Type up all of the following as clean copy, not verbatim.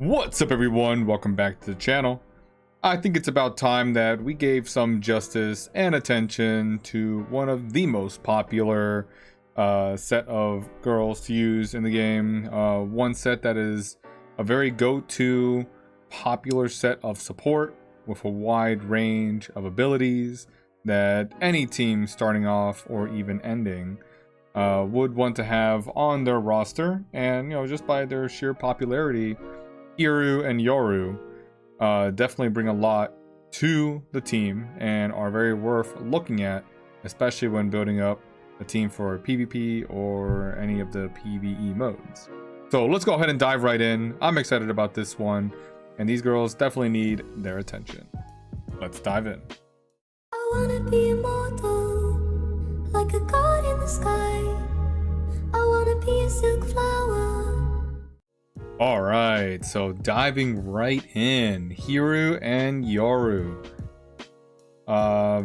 What's up, everyone? Welcome back to the channel. I think it's about time that we gave some justice and attention to one of the most popular set of girls to use in the game. One set that is a very go-to popular set of support with a wide range of abilities that any team starting off or even ending would want to have on their roster. And just by their sheer popularity, Hiro and Yoru definitely bring a lot to the team and are very worth looking at, especially when building up a team for PvP or any of the PvE modes. So let's go ahead and dive right in. I'm excited about this one, and these girls definitely need their attention. Let's dive in. I wanna be immortal, like a god in the sky. I wanna be a silk flower. Alright, so diving right in, Hiro and Yoru.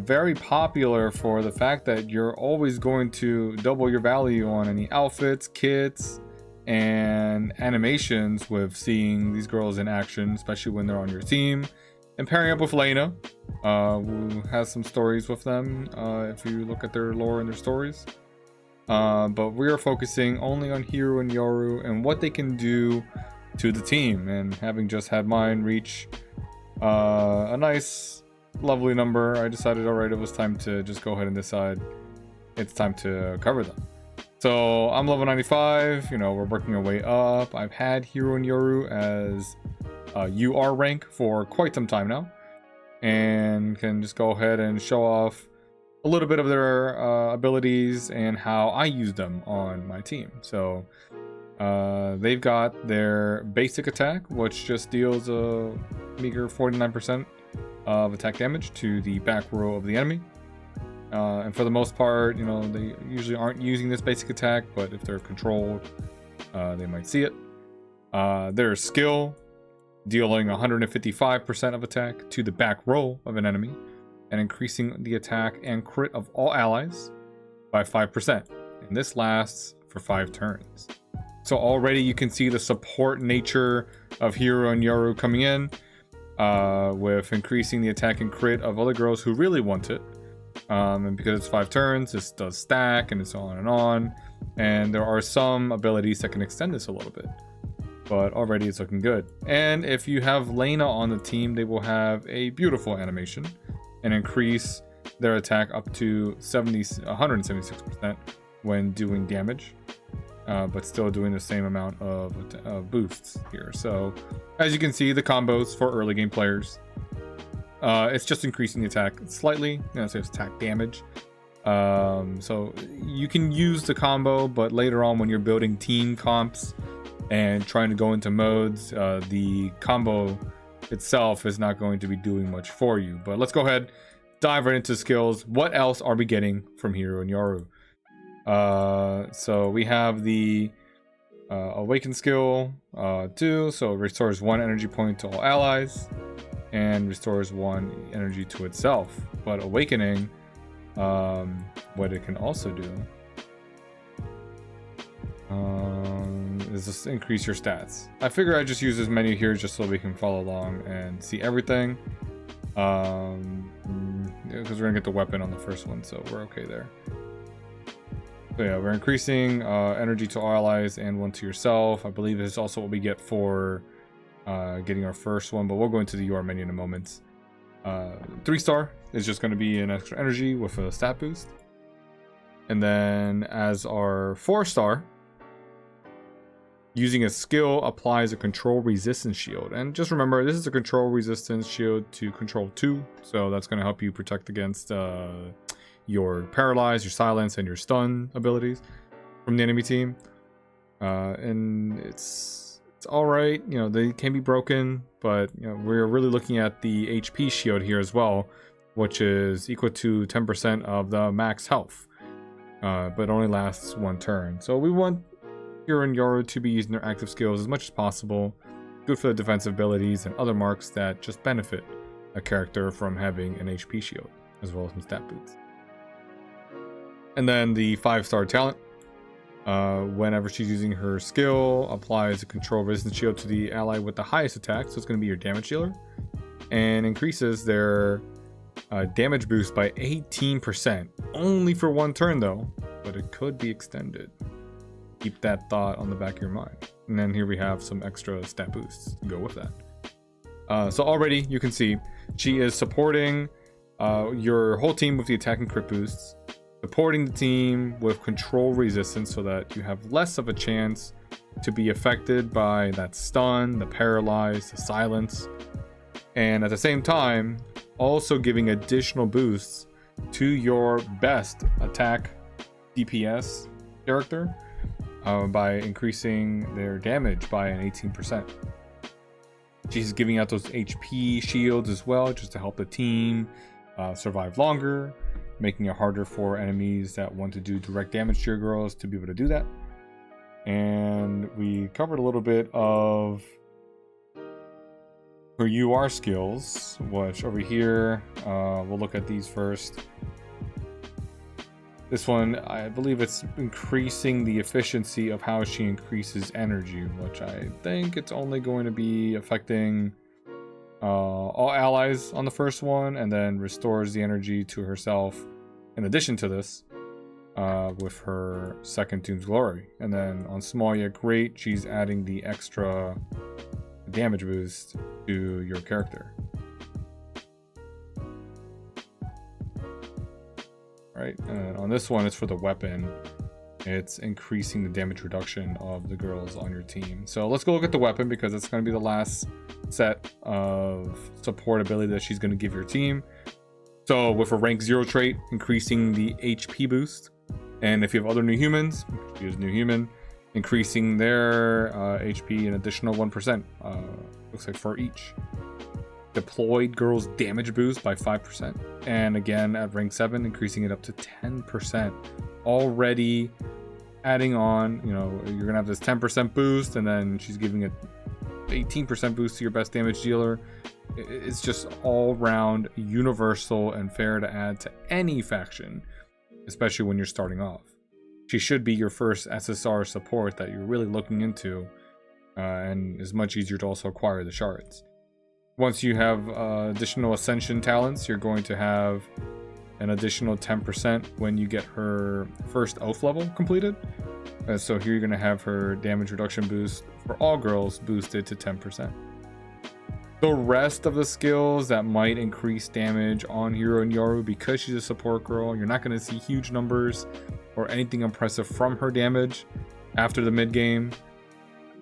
Very popular for the fact that you're always going to double your value on any outfits, kits, and animations with seeing these girls in action, especially when they're on your team. And pairing up with Lena, who has some stories with them, if you look at their lore and their stories. But we are focusing only on Hiro and Yoru and what they can do to the team. And having just had mine reach a nice, lovely number, I decided, alright, it was time to just go ahead and decide it's time to cover them. So I'm level 95, we're working our way up. I've had Hiro and Yoru as UR rank for quite some time now, and can just go ahead and show off a little bit of their abilities and how I use them on my team. So they've got their basic attack, which just deals a meager 49% of attack damage to the back row of the enemy. And for the most part, they usually aren't using this basic attack, but if they're controlled, they might see it. Their skill, dealing 155% of attack to the back row of an enemy, and increasing the attack and crit of all allies by 5%. And this lasts for 5 turns. So already you can see the support nature of Hiro and Yoru coming in, with increasing the attack and crit of other girls who really want it. And because it's 5 turns, this does stack, and it's on and on. And there are some abilities that can extend this a little bit, but already it's looking good. And if you have Lena on the team, they will have a beautiful animation and increase their attack up to 176% when doing damage, but still doing the same amount of boosts here. So as you can see, the combos for early game players, it's just increasing the attack slightly, so it's attack damage. So you can use the combo, but later on when you're building team comps and trying to go into modes, the combo itself is not going to be doing much for you. But let's go ahead, dive right into skills. What else are we getting from Hiro and Yoru? So we have the awaken skill 2, so it restores 1 energy point to all allies and restores 1 energy to itself. But awakening, what it can also do is just increase your stats. I figure I just use this menu here just so we can follow along and see everything, because we're gonna get the weapon on the first one, so we're okay there. So yeah, we're increasing energy to all allies and 1 to yourself. I believe this is also what we get for getting our first one, but we'll go into the UR menu in a moment. 3-star is just going to be an extra energy with a stat boost. And then as our 4-star, using a skill applies a control resistance shield. And just remember, this is a control resistance shield to control 2, so that's going to help you protect against your paralyze, your silence, and your stun abilities from the enemy team. And it's all right. They can be broken, but we're really looking at the HP shield here as well, which is equal to 10% of the max health, but only lasts 1 turn. So we want Hiro and Yoru to be using their active skills as much as possible. Good for the defensive abilities and other marks that just benefit a character from having an HP shield, as well as some stat boots. And then the 5-star talent, Whenever she's using her skill, applies a control resistance shield to the ally with the highest attack, so it's going to be your damage dealer, and increases their damage boost by 18%. Only for one turn though, but it could be extended. Keep that thought on the back of your mind. And then here we have some extra stat boosts to go with that. So already you can see she is supporting your whole team with the attack and crit boosts, supporting the team with control resistance so that you have less of a chance to be affected by that stun, the paralyze, the silence, and at the same time also giving additional boosts to your best attack DPS character by increasing their damage by an 18%. She's giving out those HP shields as well, just to help the team survive longer, making it harder for enemies that want to do direct damage to your girls to be able to do that. And we covered a little bit of her UR skills, which over here, we'll look at these first. This one, I believe it's increasing the efficiency of how she increases energy, which I think it's only going to be affecting all allies on the first one, and then restores the energy to herself in addition to this with her second Doom's Glory. And then on small yet great, she's adding the extra damage boost to your character. Right, and on this one, it's for the weapon. It's increasing the damage reduction of the girls on your team. So let's go look at the weapon, because it's going to be the last set of support ability that she's going to give your team. So with a rank 0 trait, increasing the HP boost. And if you have other new humans, she is new human, increasing their HP an additional 1%. Looks like for each. Deployed girls damage boost by 5%, and again at rank 7 increasing it up to 10%. Already adding on, you know, you're gonna have this 10% boost, and then she's giving it 18% boost to your best damage dealer. It's just all round universal and fair to add to any faction, especially when you're starting off. She should be your first SSR support that you're really looking into, and is much easier to also acquire the shards. Once you have additional ascension talents, you're going to have an additional 10% when you get her first oath level completed. So here you're going to have her damage reduction boost for all girls boosted to 10%. The rest of the skills that might increase damage on Hiro and Yoru, because she's a support girl, you're not going to see huge numbers or anything impressive from her damage after the mid game.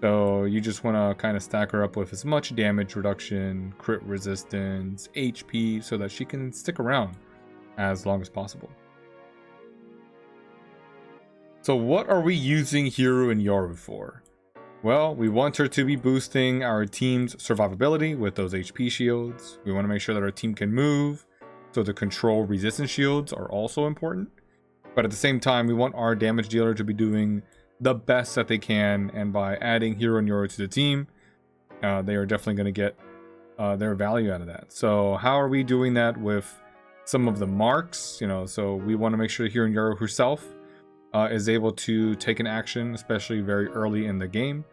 So you just want to kind of stack her up with as much damage reduction, crit resistance, HP, so that she can stick around as long as possible. So what are we using Hiro and Yoru for? Well, we want her to be boosting our team's survivability with those HP shields. We want to make sure that our team can move, so the control resistance shields are also important. But at the same time, we want our damage dealer to be doing the best that they can, and by adding Hiro and Yoru to the team, they are definitely going to get their value out of that. So how are we doing that with some of the marks? You know, so we want to make sure Hiro and Yoru herself is able to take an action, especially very early in the game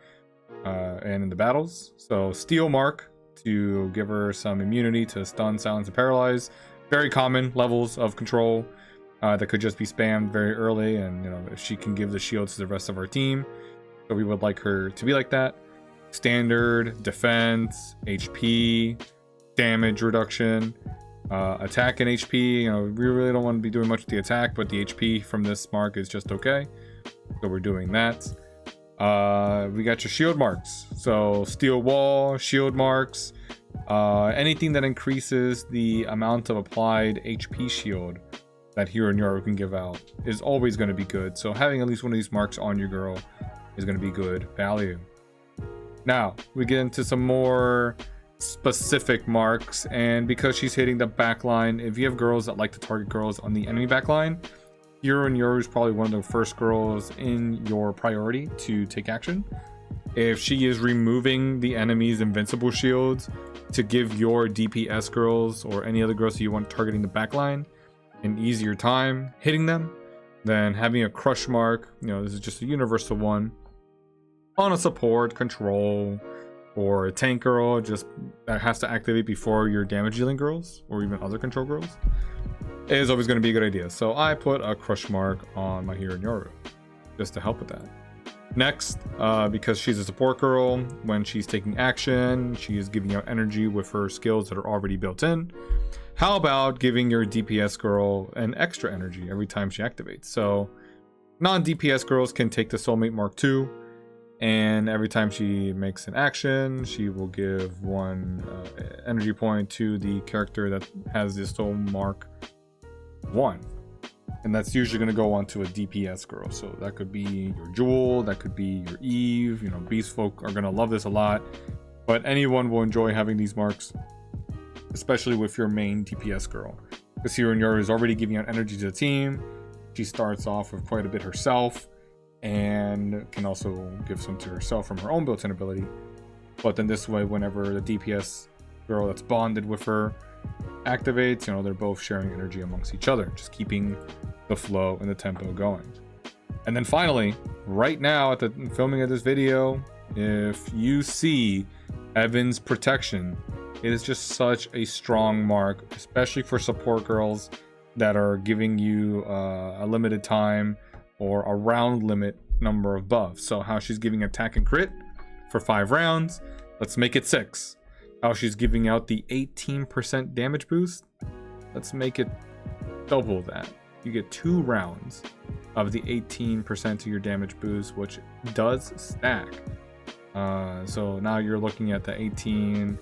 and in the battles. So Steel Mark to give her some immunity to stun, silence, and paralyze. Very common levels of control that could just be spammed very early, and you know, if she can give the shields to the rest of our team, so we would like her to be like that. Standard, defense, HP, damage reduction, attack and HP. You know, we really don't want to be doing much with the attack, but the HP from this mark is just okay, so we're doing that. We got your shield marks, so steel wall, shield marks, anything that increases the amount of applied HP shield that Hiro and Yoru can give out is always going to be good. So having at least one of these marks on your girl is going to be good value. Now we get into some more specific marks, and because she's hitting the back line, if you have girls that like to target girls on the enemy back line, Hiro and Yoru is probably one of the first girls in your priority to take action. If she is removing the enemy's invincible shields to give your DPS girls or any other girls that you want targeting the back line an easier time hitting them, Then having a crush mark, this is just a universal one on a support, control, or a tank girl, just that has to activate before your damage dealing girls or even other control girls, is always going to be a good idea. So I put a crush mark on my Hiro and Yoru just to help with that. Next, because she's a support girl, when she's taking action, she is giving out energy with her skills that are already built in. How about giving your DPS girl an extra energy every time she activates? So non-DPS girls can take the Soulmate Mark 2, and every time she makes an action, she will give one energy point to the character that has the Soul Mark 1. And that's usually going to go on to a DPS girl. So that could be your Jewel, that could be your Eve. Beast folk are going to love this a lot. But anyone will enjoy having these marks, especially with your main DPS girl. Because Hiro and Yoru is already giving out energy to the team. She starts off with quite a bit herself, and can also give some to herself from her own built-in ability. But then this way, whenever the DPS girl that's bonded with her activates, they're both sharing energy amongst each other, just keeping the flow and the tempo going. And then finally, right now at the filming of this video, if you see Evan's protection, it is just such a strong mark, especially for support girls that are giving you a limited time or a round limit number of buffs. So how she's giving attack and crit for 5 rounds, let's make it 6. How she's giving out the 18% damage boost, let's make it double that. You get 2 rounds of the 18% of your damage boost, which does stack. So now you're looking at the 18%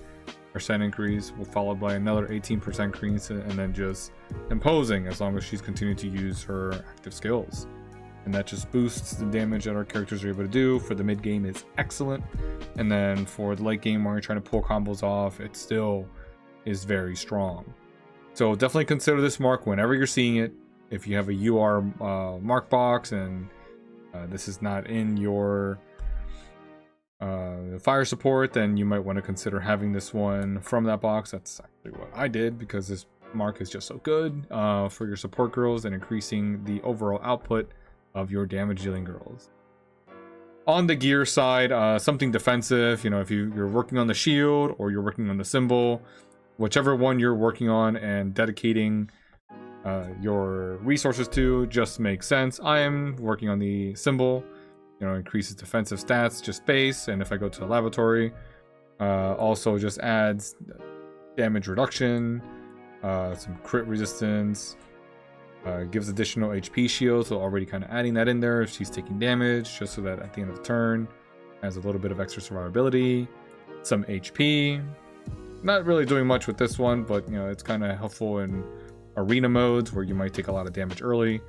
increase, followed by another 18% increase, and then just imposing as long as she's continuing to use her active skills. And that just boosts the damage that our characters are able to do. For the mid game, it's excellent. And then for the late game where you're trying to pull combos off, it still is very strong. So definitely consider this mark whenever you're seeing it. If you have a UR mark box and this is not in your fire support, then you might want to consider having this one from that box. That's actually what I did, because this mark is just so good for your support girls and increasing the overall output of your damage dealing girls. On the gear side, something defensive, if you're working on the shield or you're working on the symbol, whichever one you're working on and dedicating your resources to just makes sense. I am working on the symbol, increases defensive stats, just base, and if I go to the laboratory, also just adds damage reduction, some crit resistance, gives additional HP shield, so already kind of adding that in there if she's taking damage, just so that at the end of the turn has a little bit of extra survivability, some HP. Not really doing much with this one, but it's kind of helpful in arena modes where you might take a lot of damage early,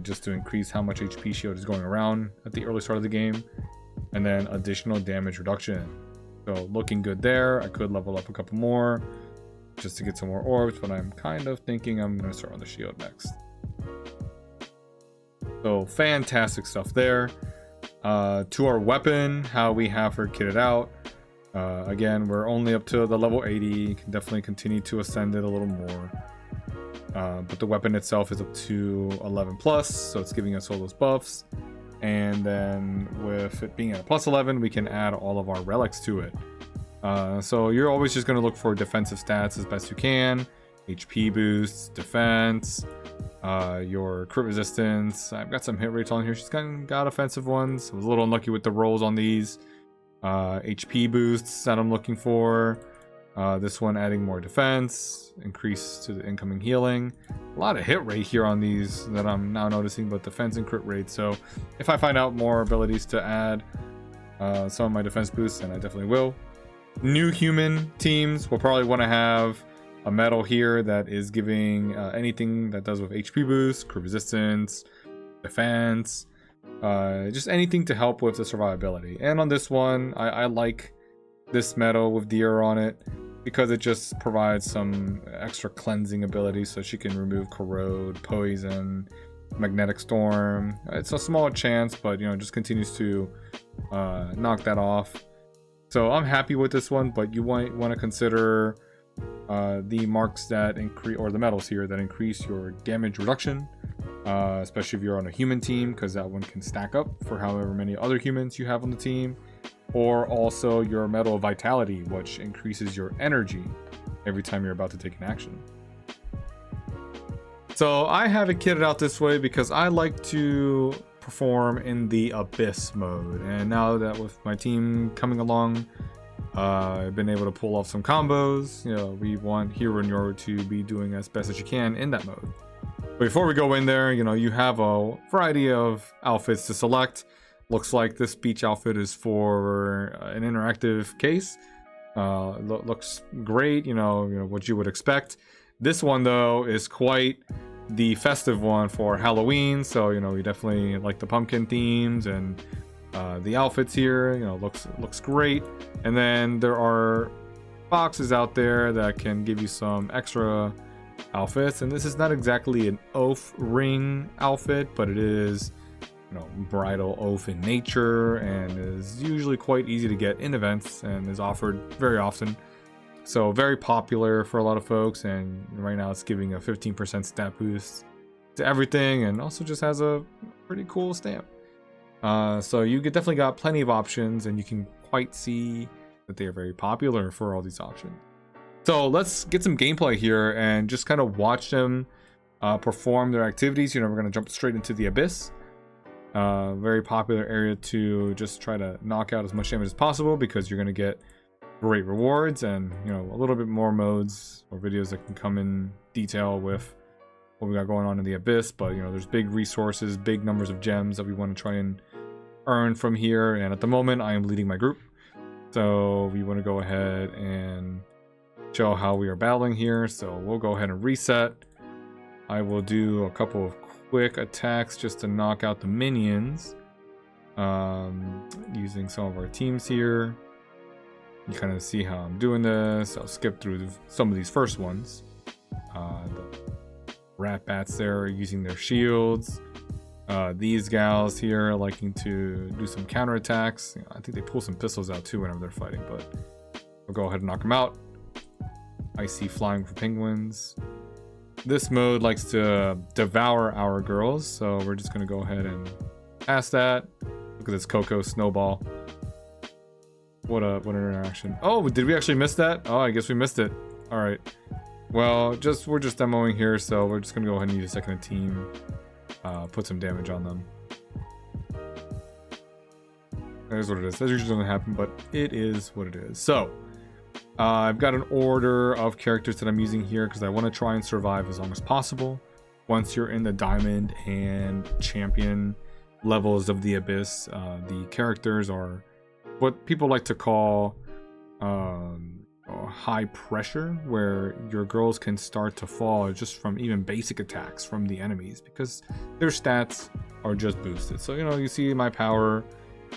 just to increase how much HP shield is going around at the early start of the game. And then additional damage reduction, so looking good there. I could level up a couple more just to get some more orbs, but I'm kind of thinking I'm going to start on the shield next. So fantastic stuff there. To our weapon, how we have her kitted out. Again, we're only up to the level 80. Can definitely continue to ascend it a little more. But the weapon itself is up to 11 plus, so it's giving us all those buffs. And then with it being at a plus 11, we can add all of our relics to it. So you're always just going to look for defensive stats as best you can. HP boosts, defense, your crit resistance. I've got some hit rates on here. She's got offensive ones. I was a little unlucky with the rolls on these. HP boosts that I'm looking for. This one adding more defense, increase to the incoming healing. A lot of hit rate here on these that I'm now noticing, but defense and crit rate. So if I find out more abilities to add some of my defense boosts, then I definitely will. New human teams will probably want to have a medal here that is giving anything that does with HP boost, crit resistance, defense, just anything to help with the survivability. And on this one, I like this medal with Deer on it because it just provides some extra cleansing ability, so she can remove corrode, poison, magnetic storm. It's a small chance, but just continues to knock that off. So I'm happy with this one, but you might want to consider the marks that increase, or the medals here that increase your damage reduction, especially if you're on a human team, because that one can stack up for however many other humans you have on the team. Or also your Medal of Vitality, which increases your energy every time you're about to take an action. So I have it kitted out this way because I like to perform in the Abyss mode. And now that with my team coming along, I've been able to pull off some combos. You know, we want Hiro and Yoru to be doing as best as you can in that mode. But before we go in there, you know, you have a variety of outfits to select. Looks like this beach outfit is for an interactive case. Looks great, you know what you would expect. This one though is quite the festive one for Halloween, so you know, you definitely like the pumpkin themes and the outfits here. You know, looks great. And then there are boxes out there that can give you some extra outfits, and this is not exactly an oath ring outfit, but it is, you know, bridal oath in nature, and is usually quite easy to get in events and is offered very often. So very popular for a lot of folks, and right now it's giving a 15% stat boost to everything, and also just has a pretty cool stamp. So you definitely got plenty of options, and you can quite see that they are very popular for all these options. So let's get some gameplay here and just kind of watch them perform their activities. You know, we're going to jump straight into the Abyss. Very popular area to just try to knock out as much damage as possible, because you're going to get great rewards and, you know, a little bit more modes or videos that can come in detail with what we got going on in the Abyss. But you know, there's big resources, big numbers of gems that we want to try and earn from here, and at the moment I am leading my group, so we want to go ahead and show how we are battling here. So we'll go ahead and reset. I will do a couple of quick attacks just to knock out the minions, using some of our teams here. You kind of see how I'm doing this. I'll skip through some of these first ones. The rat bats there are using their shields. These gals here are liking to do some counterattacks. You know, I think they pull some pistols out too whenever they're fighting, but we'll go ahead and knock them out. I see flying for penguins. This mode likes to devour our girls, so we're just going to go ahead and pass that. Look at this Coco Snowball. What an interaction. Oh, did we actually miss that? Oh, I guess we missed it. All right. Well, we're just demoing here, so we're just going to go ahead and use a second team. Put some damage on them. That is what it is. That usually doesn't happen, but it is what it is. So, I've got an order of characters that I'm using here because I want to try and survive as long as possible. Once you're in the diamond and champion levels of the Abyss, the characters are what people like to call high pressure, where your girls can start to fall just from even basic attacks from the enemies because their stats are just boosted. So, you know, you see my power,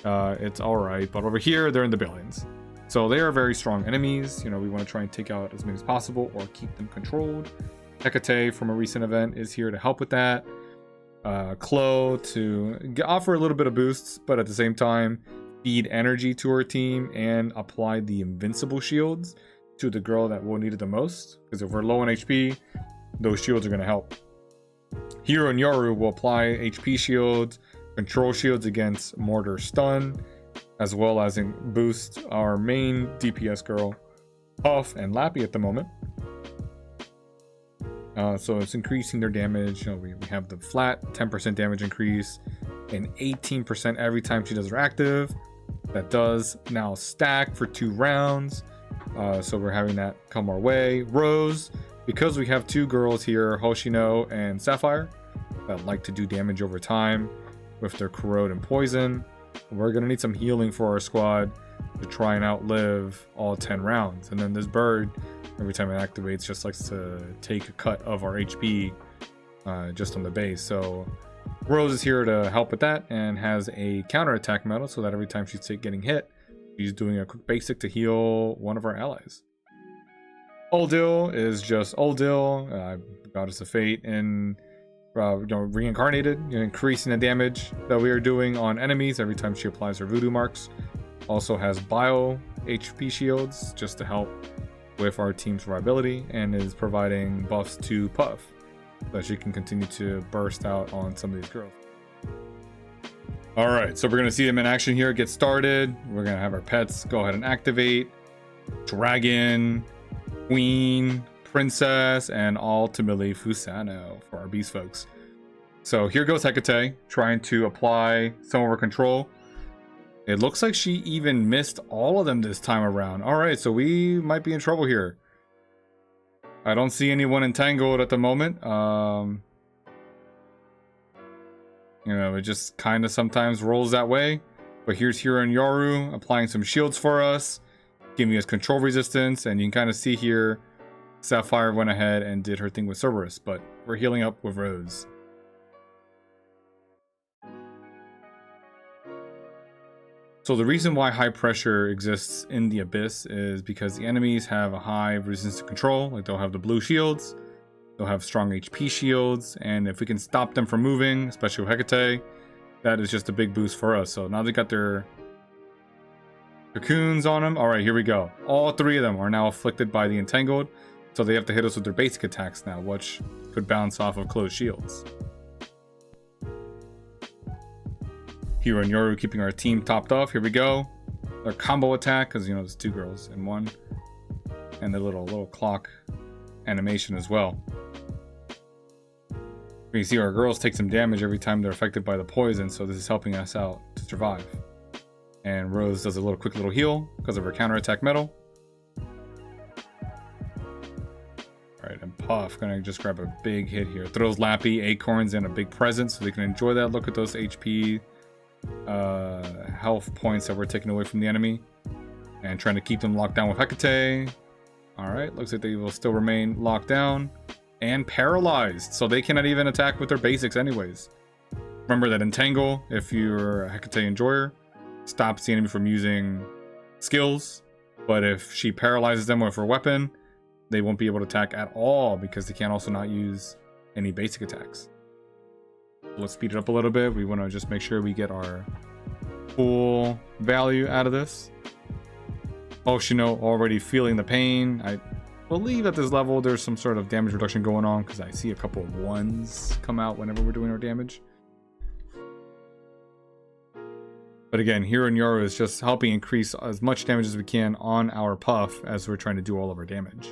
it's all right, but over here they're in the billions. So they are very strong enemies. You know, we want to try and take out as many as possible or keep them controlled. Hecate from a recent event is here to help with that. Chloe to offer a little bit of boosts, but at the same time feed energy to her team and apply the invincible shields to the girl that will need it the most, because if we're low on HP, those shields are going to help. Hiro and Yoru will apply HP shields, control shields against mortar stun, as well as boost our main DPS girl, Puff and Lappy at the moment. So it's increasing their damage. You know, we have the flat 10% damage increase and 18% every time she does her active. That does now stack for 2 rounds. So we're having that come our way. Rose, because we have 2 girls here, Hoshino and Sapphire, that like to do damage over time with their corrode and poison. We're going to need some healing for our squad to try and outlive all 10 rounds. And then this bird, every time it activates, just likes to take a cut of our HP just on the base. So Rose is here to help with that and has a counterattack medal, so that every time she's getting hit, she's doing a quick basic to heal one of our allies. Uldil is just Uldil, Goddess of Fate, and reincarnated, increasing the damage that we are doing on enemies every time she applies her voodoo marks. Also has bio HP shields just to help with our team's survivability, and is providing buffs to Puff. so she can continue to burst out on some of these girls. All right, so we're gonna see them in action here. Get started. We're gonna have our pets go ahead and activate. Dragon, Queen, Princess, and ultimately Fusano for our beast folks. So here goes Hecate trying to apply some of her control. It looks like she even missed all of them this time around. All right, so we might be in trouble here. I don't see anyone entangled at the moment. You know, it just kind of sometimes rolls that way. But here's Hiro and Yoru applying some shields for us, giving us control resistance, and you can kind of see here Sapphire went ahead and did her thing with Cerberus, but we're healing up with Rose. So the reason why high pressure exists in the Abyss is because the enemies have a high resistance to control. Like, they'll have the blue shields, they'll have strong HP shields, and if we can stop them from moving, especially with Hecate, that is just a big boost for us. So now they got their cocoons on them. All right, here we go. All three of them are now afflicted by the Entangled, so they have to hit us with their basic attacks now, which could bounce off of closed shields. Hiro and Yoru keeping our team topped off. Here we go. Their combo attack, because you know there's two girls in one, and the little clock animation as well. You can see our girls take some damage every time they're affected by the poison, so this is helping us out to survive. And Rose does a quick little heal because of her counterattack medal. Alright, and Puff gonna just grab a big hit here. Throws Lappy, Acorns, and a big present so they can enjoy that. Look at those HP health points that we're taking away from the enemy. And trying to keep them locked down with Hecate. Alright, looks like they will still remain locked down. And paralyzed, so they cannot even attack with their basics anyways. Remember that Entangle, if you're a Hecate enjoyer, stops the enemy from using skills, but if she paralyzes them with her weapon, they won't be able to attack at all because they can also not use any basic attacks. Let's speed it up a little bit. We want to just make sure we get our full value out of this. Hoshino already feeling the pain. I believe at this level there's some sort of damage reduction going on because I see a couple of ones come out whenever we're doing our damage. But again, Hiro and Yoru is just helping increase as much damage as we can on our Puff as we're trying to do all of our damage.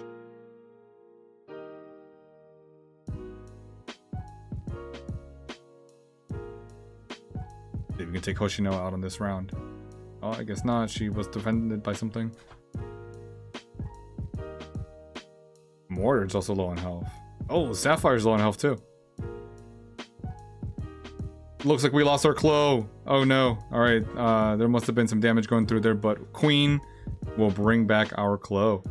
See if we can take Hoshino out on this round. Oh, I guess not. She was defended by something. Mordred's also low on health. Oh, Sapphire's low on health too. Looks like we lost our Clo. Oh no. Alright, there must have been some damage going through there, but Queen will bring back our Clo.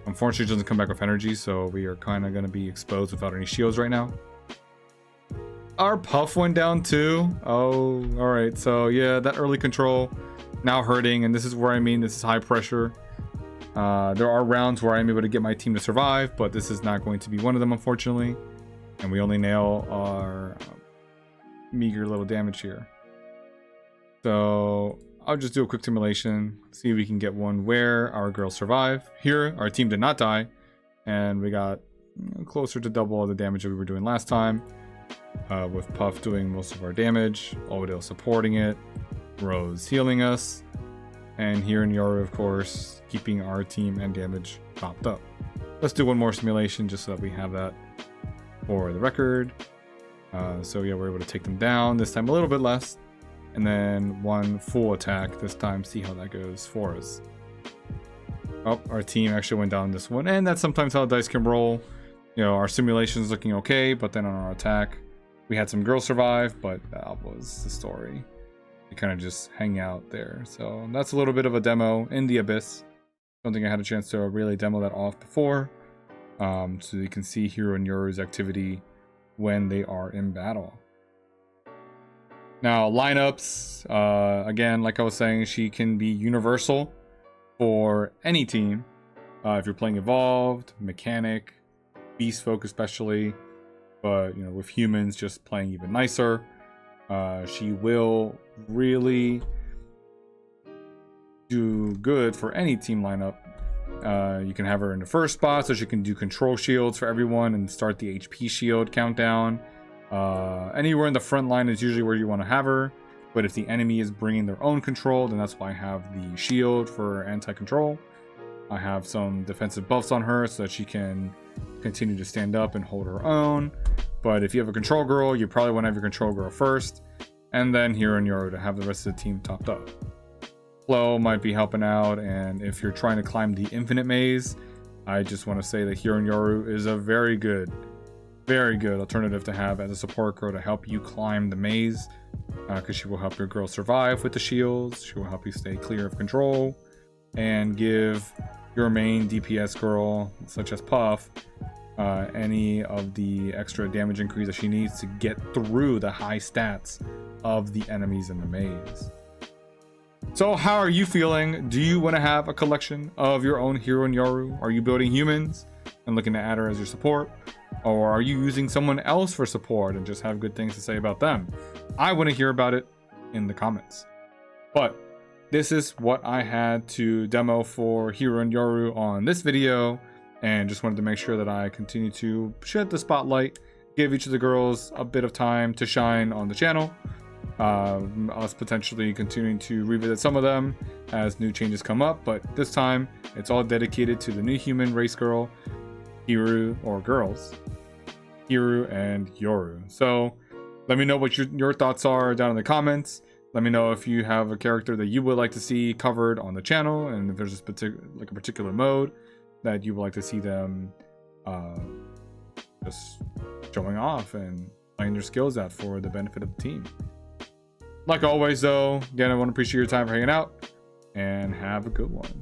Unfortunately, it doesn't come back with energy, so we are kind of going to be exposed without any shields right now. Our Puff went down too. Oh, alright. So yeah, that early control now hurting, and this is where I mean this is high pressure. There are rounds where I'm able to get my team to survive, but this is not going to be one of them, unfortunately. And we only nail our meager little damage here. So I'll just do a quick simulation, see if we can get one where our girls survive. Here, our team did not die, and we got closer to double the damage that we were doing last time. With Puff doing most of our damage, Overdale supporting it, Rose healing us, and here in Yoru, of course, keeping our team and damage topped up. Let's do one more simulation just so that we have that for the record. So yeah, we're able to take them down, this time a little bit less, and then one full attack this time, see how that goes for us. Oh, our team actually went down this one, and that's sometimes how dice can roll. You know, our simulation's looking okay, but then on our attack, we had some girls survive, but that was the story. We kind of just hang out there. So that's a little bit of a demo in the Abyss. Don't think I had a chance to really demo that off before. So you can see Hiro and Yoru's activity when they are in battle. Now, lineups, again, like I was saying, she can be universal for any team. If you're playing Evolved, Mechanic, Beast Folk especially, but you know, with humans just playing even nicer. She will really do good for any team lineup. You can have her in the first spot so she can do control shields for everyone and start the HP shield countdown. Anywhere in the front line is usually where you want to have her, but if the enemy is bringing their own control, then that's why I have the shield for anti-control. I have some defensive buffs on her so that she can continue to stand up and hold her own. But if you have a control girl, you probably want to have your control girl first, and then Hiro and Yoru to have the rest of the team topped up. Flow might be helping out, and if you're trying to climb the infinite maze, I just want to say that Hiro and Yoru is a very good alternative to have as a support girl to help you climb the maze, because she will help your girl survive with the shields. She will help you stay clear of control and give your main DPS girl, such as Puff, any of the extra damage increase that she needs to get through the high stats of the enemies in the maze. So how are you feeling? Do you want to have a collection of your own Hiro and Yoru? Are you building humans and looking to add her as your support? Or are you using someone else for support and just have good things to say about them? I want to hear about it in the comments. But this is what I had to demo for Hiro and Yoru on this video, and just wanted to make sure that I continue to shed the spotlight, give each of the girls a bit of time to shine on the channel. Us potentially continuing to revisit some of them as new changes come up, but this time it's all dedicated to the new human race girl, Hiro, or girls, Hiro and Yoru. So let me know what your thoughts are down in the comments. Let me know if you have a character that you would like to see covered on the channel, and if there's a particular mode that you would like to see them just showing off and playing their skills out for the benefit of the team. Like always though, again, I want to appreciate your time for hanging out, and have a good one.